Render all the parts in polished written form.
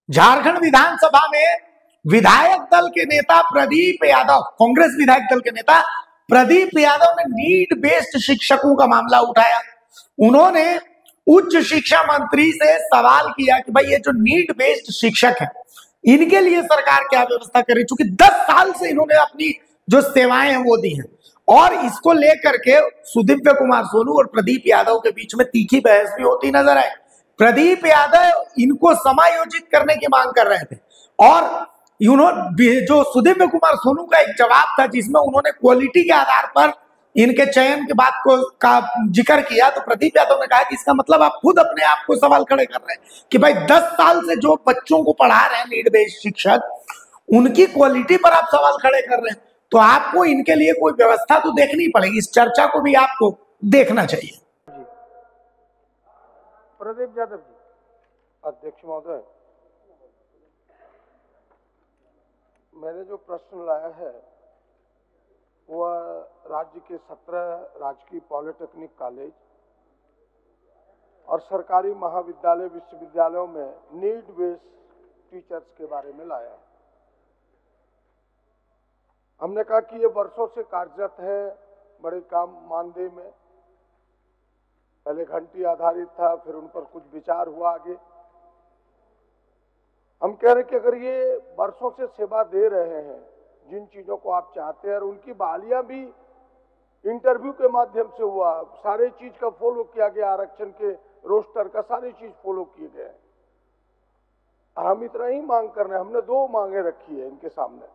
झारखंड विधानसभा में विधायक दल के नेता प्रदीप यादव, कांग्रेस विधायक दल के नेता प्रदीप यादव ने नीड बेस्ड शिक्षकों का मामला उठाया। उन्होंने उच्च शिक्षा मंत्री से सवाल किया कि भाई ये जो नीड बेस्ड शिक्षक है इनके लिए सरकार क्या व्यवस्था करे, चूंकि 10 साल से इन्होंने अपनी जो सेवाएं हैं वो दी हैं और इसको लेकर के सुदिव्य कुमार सोनू और प्रदीप यादव के बीच में तीखी बहस भी होती नजर आई। प्रदीप यादव इनको समायोजित करने की मांग कर रहे थे और जो सुदिव्य कुमार सोनू का एक जवाब था जिसमें उन्होंने क्वालिटी के आधार पर इनके चयन के बात का जिक्र किया, तो प्रदीप यादव ने कहा कि इसका मतलब आप खुद अपने आप को सवाल खड़े कर रहे हैं कि भाई 10 साल से जो बच्चों को पढ़ा रहे हैं नीड बेस्ड शिक्षक उनकी क्वालिटी पर आप सवाल खड़े कर रहे हैं, तो आपको इनके लिए कोई व्यवस्था तो देखनी पड़ेगी। इस चर्चा को भी आपको देखना चाहिए। प्रदीप यादव जी। अध्यक्ष महोदय, मैंने जो प्रश्न लाया है वह राज्य के 17 राजकीय पॉलिटेक्निक कॉलेज और सरकारी महाविद्यालय विश्वविद्यालयों में नीड बेस्ड टीचर्स के बारे में लाया है। हमने कहा कि ये वर्षों से कार्यरत है बड़े काम मानदेय में। पहले घंटी आधारित था, फिर उन पर कुछ विचार हुआ आगे। हम कह रहे कि अगर ये वर्षों से सेवा दे रहे हैं जिन चीजों को आप चाहते हैं और उनकी बहालियां भी इंटरव्यू के माध्यम से हुआ, सारे चीज का फॉलो किया गया, आरक्षण के रोस्टर का सारी चीज फॉलो किए गए। हम इतना ही मांग कर रहे हैं। हमने 2 मांगे रखी है इनके सामने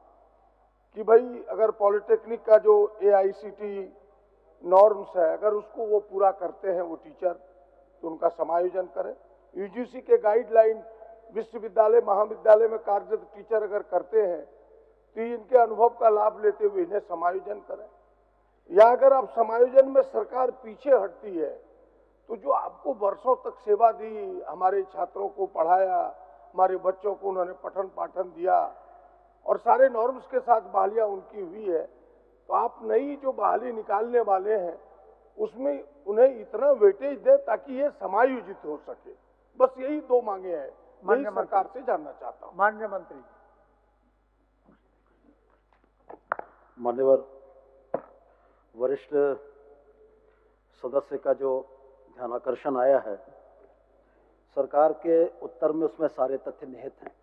कि भाई अगर पॉलिटेक्निक का जो AICTE नॉर्म्स है अगर उसको वो पूरा करते हैं वो टीचर तो उनका समायोजन करें। UGC के गाइडलाइन विश्वविद्यालय महाविद्यालय में कार्यरत टीचर अगर करते हैं तो इनके अनुभव का लाभ लेते हुए इन्हें समायोजन करें। या अगर आप समायोजन में सरकार पीछे हटती है तो जो आपको वर्षों तक सेवा दी, हमारे छात्रों को पढ़ाया, हमारे बच्चों को उन्होंने पठन पाठन दिया और सारे नॉर्म्स के साथ बहालियां उनकी हुई है, तो आप नई जो बहाली निकालने वाले हैं उसमें उन्हें इतना वेटेज दे ताकि ये समायोजित हो सके। बस यही 2 मांगे हैं। मैं सरकार से जानना चाहता हूं। माननीय मंत्री। मान्यवर वरिष्ठ सदस्य का जो ध्यानाकर्षण आया है, सरकार के उत्तर में उसमें सारे तथ्य निहित हैं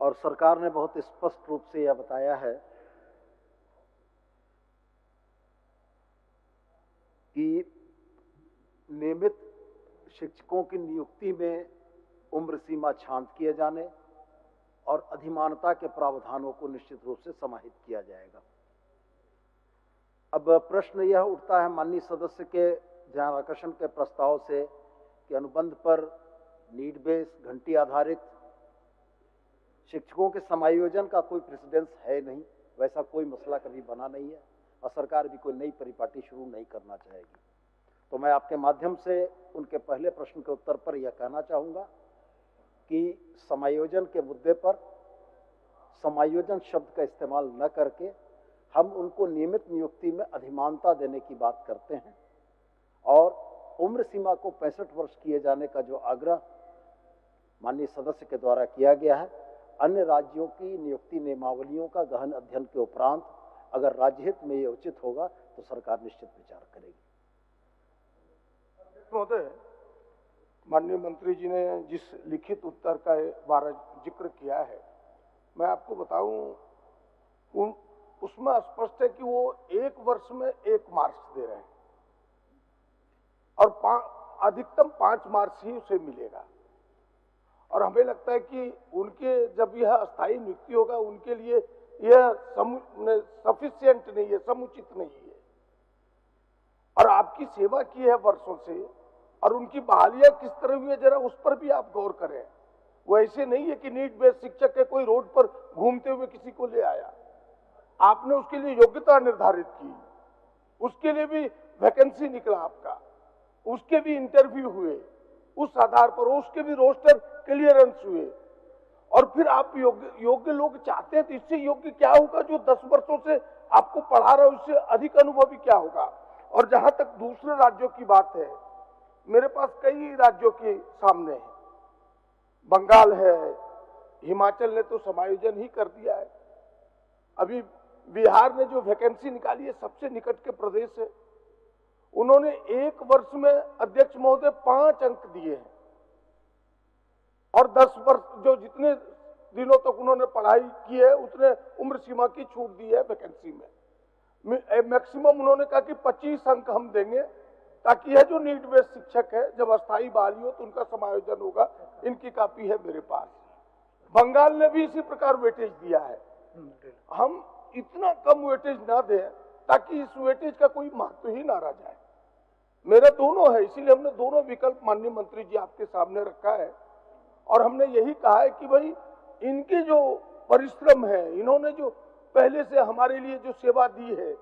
और सरकार ने बहुत स्पष्ट रूप से यह बताया है कि नियमित शिक्षकों की नियुक्ति में उम्र सीमा छांट किए जाने और अधिमानता के प्रावधानों को निश्चित रूप से समाहित किया जाएगा। अब प्रश्न यह उठता है माननीय सदस्य के ध्यानाकर्षण के प्रस्ताव से कि अनुबंध पर नीड बेस्ड घंटी आधारित शिक्षकों के समायोजन का कोई प्रेसिडेंस है नहीं, वैसा कोई मसला कभी बना नहीं है और सरकार भी कोई नई परिपाटी शुरू नहीं करना चाहेगी। तो मैं आपके माध्यम से उनके पहले प्रश्न के उत्तर पर यह कहना चाहूँगा कि समायोजन के मुद्दे पर समायोजन शब्द का इस्तेमाल न करके हम उनको नियमित नियुक्ति में अधिमानता देने की बात करते हैं और उम्र सीमा को 65 वर्ष किए जाने का जो आग्रह माननीय सदस्य के द्वारा किया गया है, अन्य राज्यों की नियुक्ति नियमावलियों का गहन अध्ययन के उपरांत अगर राज्य हित में ये उचित होगा तो सरकार निश्चित विचार करेगी। महोदय, माननीय मंत्री जी ने जिस लिखित उत्तर का बारे जिक्र किया है, मैं आपको बताऊं उसमें स्पष्ट है कि वो 1 वर्ष में 1 मार्क्स दे रहे हैं और अधिकतम 5 मार्क्स ही उसे मिलेगा। और हमें लगता है कि उनके जब यह अस्थायी नियुक्ति होगा उनके लिए यह सफिशिएंट नहीं है, समुचित नहीं है। और आपकी सेवा की है वर्षों से और उनकी बहालियां किस तरह हुई है जरा उस पर भी आप गौर करें। वो ऐसे नहीं है कि नीड बेस्ड शिक्षक के कोई रोड पर घूमते हुए किसी को ले आया। आपने उसके लिए योग्यता निर्धारित की, उसके लिए भी वैकेंसी निकला आपका, उसके भी इंटरव्यू हुए, उस आधार पर उसके भी रोस्टर क्लियरेंस हुए और फिर आप योग्य लोग चाहते हैं तो इससे योग्य क्या होगा जो 10 वर्षों से आपको पढ़ा रहा है, उससे अधिक अनुभवी क्या होगा। और जहां तक दूसरे राज्यों की बात है, मेरे पास कई राज्यों के सामने है बंगाल है, हिमाचल ने तो समायोजन ही कर दिया है। अभी बिहार ने जो वैकेंसी निकाली है, सबसे निकट के प्रदेश है, उन्होंने एक वर्ष में अध्यक्ष महोदय 5 अंक दिए हैं और 10 वर्ष जो जितने दिनों तक उन्होंने पढ़ाई की है उतने उम्र सीमा की छूट दी है वैकेंसी में। मैक्सिमम उन्होंने कहा कि 25 अंक हम देंगे ताकि यह जो नीड बेस्ड शिक्षक है जब अस्थायी बहाली हो तो उनका समायोजन होगा। इनकी कॉपी है मेरे पास। बंगाल ने भी इसी प्रकार वेटेज दिया है। हम इतना कम वेटेज ना दें ताकि इस वेटेज का कोई महत्व ही ना रह जाए। मेरा दोनों है, इसीलिए हमने दोनों विकल्प माननीय मंत्री जी आपके सामने रखा है और हमने यही कहा है कि भाई इनके जो परिश्रम है, इन्होंने जो पहले से हमारे लिए जो सेवा दी है,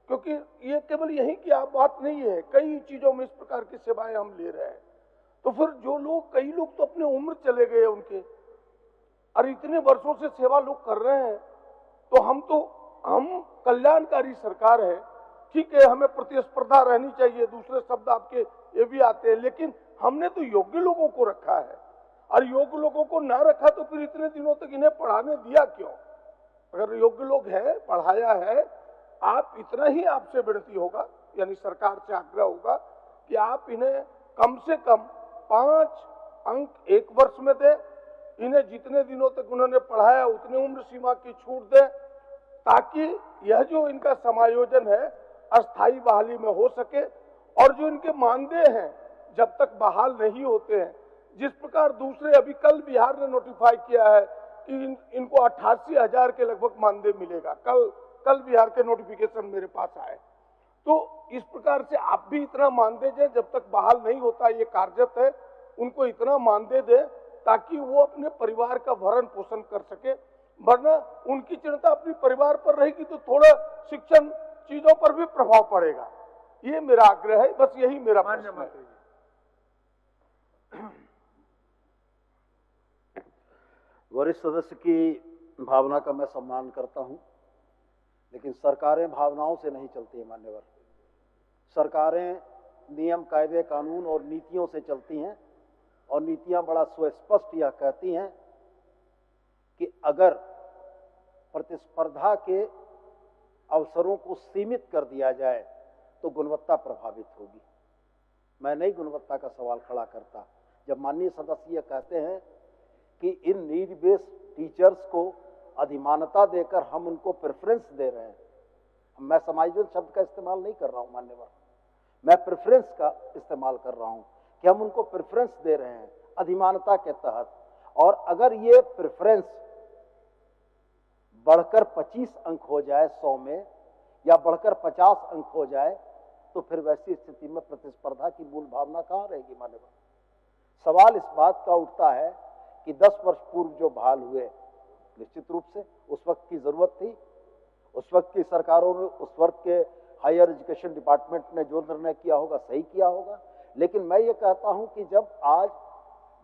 क्योंकि ये केवल यही की बात नहीं है, कई चीजों में इस प्रकार की सेवाएं हम ले रहे हैं। तो फिर जो लोग, कई लोग तो अपने उम्र चले गए उनके, और इतने वर्षों से सेवा लोग कर रहे हैं, तो हम कल्याणकारी सरकार है। ठीक है, हमें प्रतिस्पर्धा रहनी चाहिए, दूसरे शब्द आपके ये भी आते हैं, लेकिन हमने तो योग्य लोगों को रखा है और योग्य लोगों को ना रखा तो फिर इतने दिनों तक इन्हें पढ़ाने दिया क्यों? अगर योग्य लोग हैं, पढ़ाया है, आप इतना ही आपसे विनती होगा, यानी सरकार से आग्रह होगा कि आप इन्हें कम से कम 5 अंक एक वर्ष में दें। इन्हें जितने दिनों तक उन्होंने पढ़ाया उतने उम्र सीमा की छूट दें ताकि यह जो इनका समायोजन है अस्थायी बहाली में हो सके। और जो इनके मानदेय हैं जब तक बहाल नहीं होते हैं, जिस प्रकार दूसरे, अभी कल बिहार ने नोटिफाई किया है कि इनको 88,000 के लगभग मानदेय मिलेगा। कल बिहार के नोटिफिकेशन मेरे पास आए। तो इस प्रकार से आप भी इतना मानदेय दें, जब तक बहाल नहीं होता, ये कार्यरत है, उनको इतना मानदेय दें ताकि वो अपने परिवार का भरण पोषण कर सके। वरना उनकी चिंता अपने परिवार पर रहेगी तो थोड़ा शिक्षण चीजों पर भी प्रभाव पड़ेगा। ये मेरा आग्रह है, बस यही मेरा प्रश्न है। वरिष्ठ सदस्य की भावना का मैं सम्मान करता हूं, लेकिन सरकारें भावनाओं से नहीं चलती है मान्यवर। सरकारें नियम, कायदे, कानून और नीतियों से चलती हैं और नीतियां बड़ा सुस्पष्ट यह कहती हैं कि अगर प्रतिस्पर्धा के अवसरों को सीमित कर दिया जाए तो गुणवत्ता प्रभावित होगी। मैं नई गुणवत्ता का सवाल खड़ा करता जब माननीय सदस्य यह कहते हैं कि इन नीड बेस्ड टीचर्स को अधिमानता देकर हम उनको प्रेफरेंस दे रहे हैं। मैं समायोजन शब्द का इस्तेमाल नहीं कर रहा हूं मान्यवर, मैं प्रेफरेंस का इस्तेमाल कर रहा हूं कि हम उनको प्रेफरेंस दे रहे हैं अधिमानता के तहत। और अगर ये प्रेफरेंस बढ़कर 25 अंक हो जाए 100 में, या बढ़कर 50 अंक हो जाए, तो फिर वैसी स्थिति में प्रतिस्पर्धा की मूल भावना कहां रहेगी मान्यवर? सवाल इस बात का उठता है कि 10 वर्ष पूर्व जो बहाल हुए, निश्चित रूप से उस वक्त की जरूरत थी, उस वक्त की सरकारों ने, उस वक्त के हायर एजुकेशन डिपार्टमेंट ने जो निर्णय किया होगा सही किया होगा। लेकिन मैं ये कहता हूं कि जब आज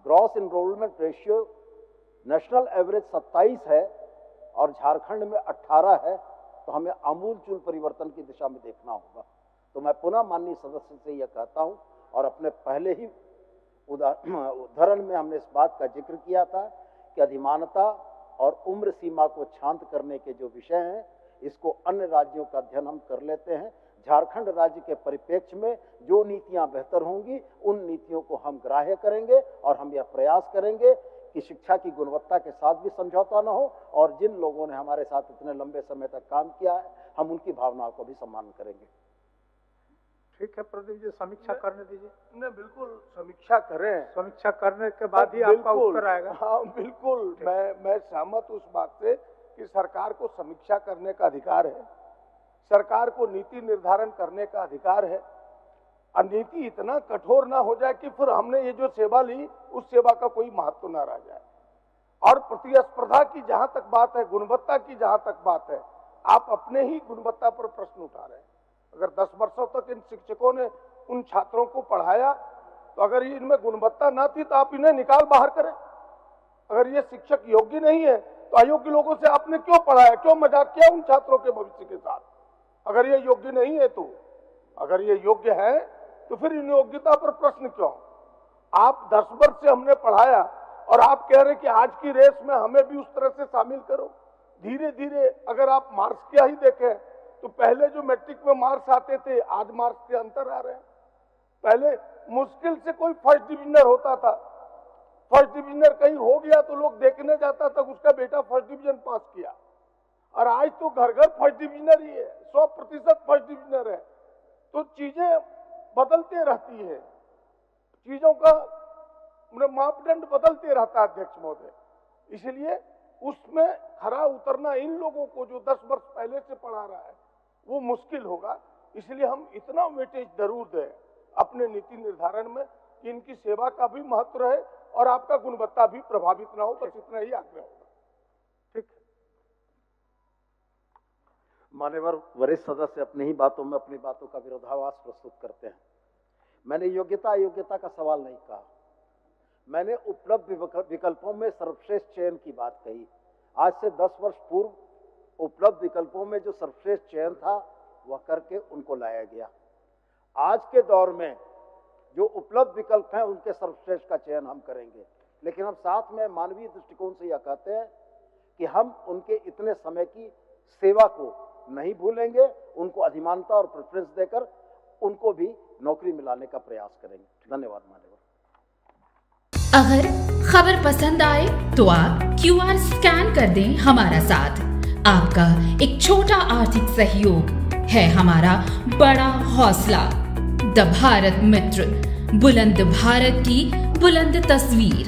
gross enrolment ratio national average 27 है और झारखंड में 18 है, तो हमें आमूलचूल परिवर्तन की दिशा में देखना होगा। तो मैं पुनः माननीय सदस्य से यह कहता हूं, और अपने पहले ही उदाहरण में हमने इस बात का जिक्र किया था कि अधिमानता और उम्र सीमा को शांत करने के जो विषय हैं, इसको अन्य राज्यों का अध्ययन हम कर लेते हैं। झारखंड राज्य के परिप्रेक्ष्य में जो नीतियां बेहतर होंगी उन नीतियों को हम ग्राह्य करेंगे और हम यह प्रयास करेंगे कि शिक्षा की गुणवत्ता के साथ भी समझौता न हो, और जिन लोगों ने हमारे साथ इतने लंबे समय तक काम किया है हम उनकी भावनाओं को भी सम्मान करेंगे। ठीक है प्रदीप जी, समीक्षा करने दीजिए। नहीं, बिल्कुल समीक्षा करें, समीक्षा करने के बाद ही आपका उत्तर आएगा। हाँ बिल्कुल, मैं सहमत उस बात से कि सरकार को समीक्षा करने का अधिकार है, सरकार को नीति निर्धारण करने का अधिकार है, और नीति इतना कठोर ना हो जाए कि फिर हमने ये जो सेवा ली उस सेवा का कोई महत्व ना रह जाए। और प्रतिस्पर्धा की जहां तक बात है, गुणवत्ता की जहां तक बात है, आप अपने ही गुणवत्ता पर प्रश्न उठा रहे हैं। अगर 10 वर्षों तक इन शिक्षकों ने उन छात्रों को पढ़ाया, तो अगर इनमें गुणवत्ता ना थी तो आप इन्हें निकाल बाहर करें। अगर ये शिक्षक योग्य नहीं है तो अयोग्य लोगों से आपने क्यों पढ़ाया, क्यों मजाक किया उन छात्रों के भविष्य के साथ? अगर ये योग्य नहीं है तो, अगर ये योग्य है तो फिर इन योग्यता पर प्रश्न क्यों? आप 10 वर्ष से हमने पढ़ाया और आप कह रहे हैं कि आज की रेस में हमें भी उस तरह से शामिल करो। धीरे धीरे अगर आप मार्क्स क्या ही देखें तो पहले जो मैट्रिक में मार्क्स आते थे, आज मार्क्स के अंतर आ रहे हैं। पहले मुश्किल से कोई फर्स्ट डिविजनर होता था, फर्स्ट डिविजनर कहीं हो गया तो लोग देखने जाता था उसका बेटा फर्स्ट डिवीजन पास किया, और आज तो घर घर फर्स्ट डिविजनर ही है, 100% फर्स्ट डिविजनर है। तो चीजें बदलते रहती है, चीजों का मापदंड बदलते रहता है अध्यक्ष महोदय। इसलिए उसमें खरा उतरना इन लोगों को जो 10 वर्ष पहले से पढ़ा रहा है वो मुश्किल होगा। इसलिए हम इतना वेटेज जरूर दें अपने नीति निर्धारण में कि इनकी सेवा का भी महत्व रहे और आपका गुणवत्ता भी प्रभावित ना हो। बस इतना ही आग्रह होगा। ठीक। मान्यवर वरिष्ठ सदस्य अपनी ही बातों में अपनी बातों का विरोधाभास प्रस्तुत करते हैं। मैंने योग्यता अयोग्यता का सवाल नहीं कहा, मैंने उपलब्ध विकल्पों में सर्वश्रेष्ठ चयन की बात कही। आज से 10 वर्ष पूर्व उपलब्ध विकल्पों में जो सर्वश्रेष्ठ चयन था वह करके उनको लाया गया। आज के दौर में जो उपलब्ध विकल्प हैं उनके सर्वश्रेष्ठ का चयन हम करेंगे, लेकिन हम साथ में मानवीय दृष्टिकोण से यह कहते हैं कि हम उनके इतने समय की सेवा को नहीं भूलेंगे, उनको अधिमानता और प्रेफरेंस देकर उनको भी नौकरी मिलाने का प्रयास करेंगे। धन्यवाद मान्यवर। अगर खबर पसंद आए तो आप QR स्कैन कर दें हमारा साथ। आपका एक छोटा आर्थिक सहयोग है हमारा बड़ा हौसला। द भारत मित्र, बुलंद भारत की बुलंद तस्वीर।